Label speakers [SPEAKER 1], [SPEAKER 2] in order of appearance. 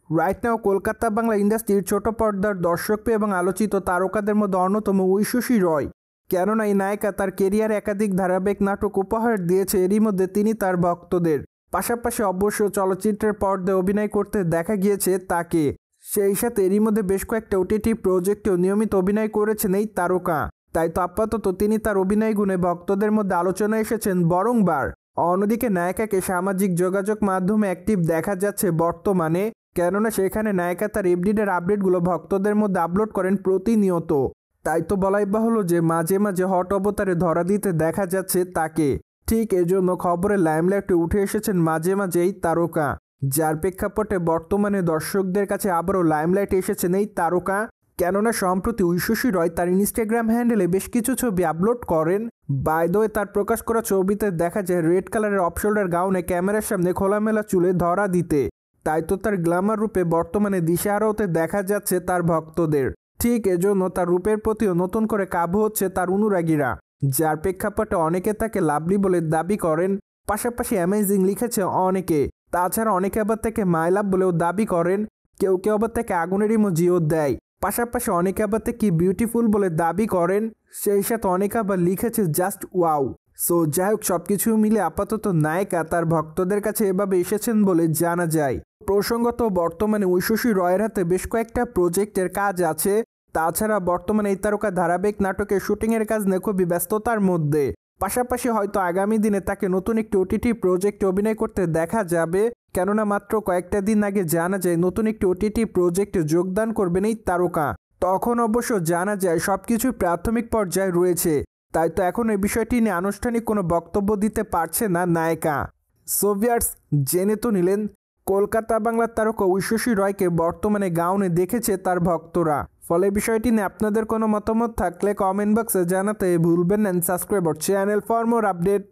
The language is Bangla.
[SPEAKER 1] রাইট নাও কলকাতা বাংলা ইন্ডাস্ট্রির ছোট পর্দার দর্শকপ্রিয় এবং আলোচিত তারকাদের মধ্যে অন্যতম ঐশ্বসী রয়। কেননা এই নায়িকা তার কেরিয়ারে একাধিক ধারাবাহিক নাটক উপহার দিয়েছে, এরই মধ্যে তিনি তার ভক্তদের। পাশাপাশি অবশ্য চলচ্চিত্রের পর্দায় অভিনয় করতে দেখা গিয়েছে তাকে। সেই সাথে এরই মধ্যে বেশ কয়েকটা ওটিটি প্রজেক্টেও নিয়মিত অভিনয় করেছেন এই তারকা। তাই তো আপাতত তিনি তার অভিনয় গুণে ভক্তদের মধ্যে আলোচনায় এসেছেন বরংবার। অন্যদিকে নায়িকাকে সামাজিক যোগাযোগ মাধ্যমে অ্যাক্টিভ দেখা যাচ্ছে বর্তমানে, কেননা সেখানে নায়িকা তার এভরিডের আপডেটগুলো ভক্তদের মধ্যে আপলোড করেন প্রতিনিয়ত। তাই তো বলাই বাহুল্য যে মাঝে মাঝে হট অবতারে ধরা দিতে দেখা যাচ্ছে তাকে। ঠিক এজন্য খবরে লাইমলাইটে উঠে এসেছেন মাঝে মাঝে এই তারকা, যার প্রেক্ষাপটে বর্তমানে দর্শকদের কাছে আবারও লাইমলাইটে এসেছেন এই তারকা। কেননা সম্প্রতি ঐশ্বসী রয় তার ইনস্টাগ্রাম হ্যান্ডেলে বেশ কিছু ছবি আপলোড করেন। বাই দ্য ওয়ে, তার প্রকাশ করা ছবিতে দেখা যায় রেড কালারের অফ শোল্ডার গাউনে ক্যামেরার সামনে খোলামেলা চুলে ধরা দিতে। তাই তো তার গ্ল্যামার রূপে বর্তমানে দিশেহারা হতে দেখা যাচ্ছে তার ভক্তদের। ঠিক এজন্য তার রূপের প্রতিও নতুন করে কাবু হচ্ছে তার অনুরাগীরা, যার প্রেক্ষাপটে অনেকে তাকে লাভলি বলে দাবি করেন। পাশাপাশি অ্যামেজিং লিখেছে অনেকে। তাছাড়া অনেকে আবার তাকে মাই লাভ বলেও দাবি করেন। কেউ কেউ আবার তাকে আগুনের ইমোজিও দেয়। পাশাপাশি অনেকে আবার তাকে বিউটিফুল বলে দাবি করেন। সেই সাথে অনেকে আবার লিখেছে জাস্ট ওয়াও। সো যাই হোক, সবকিছু মিলে আপাতত নায়িকা তার ভক্তদের কাছে এভাবে এসেছেন বলে জানা যায়। প্রসঙ্গত বর্তমানে ঐশ্বসী রয়ের হাতে বেশ কয়েকটা প্রজেক্টের কাজ আছে। তাছাড়া বর্তমানে এই তারকা ধারাবাহিক নাটকের শুটিংয়ের কাজ নিয়ে খুবই ব্যস্ততার মধ্যে। পাশাপাশি হয়তো আগামী দিনে তাকে নতুন একটি ওটিটি প্রজেক্টে অভিনয় করতে দেখা যাবে, কেননা মাত্র কয়েকটা দিন আগে জানা যায় নতুন একটি ওটিটি প্রজেক্টে যোগদান করবেন এই তারকা। তখন অবশ্য জানা যায় সবকিছু প্রাথমিক পর্যায়ে রয়েছে। তাই তো এখন এই বিষয়টি নিয়ে আনুষ্ঠানিক কোনো বক্তব্য দিতে পারছে না নায়িকা। সো ভিউয়ার্স, জেনে তো নিলেন কলকাতা বাংলার তারকা ঐশ্বসী রয়কে বর্তমানে গাউনে দেখেছে তার ভক্তরা। ফলে বিষয়টি নিয়ে আপনাদের কোনো মতামত থাকলে কমেন্ট বক্সে জানাতে ভুলবেন না। Subscribe our channel for more update.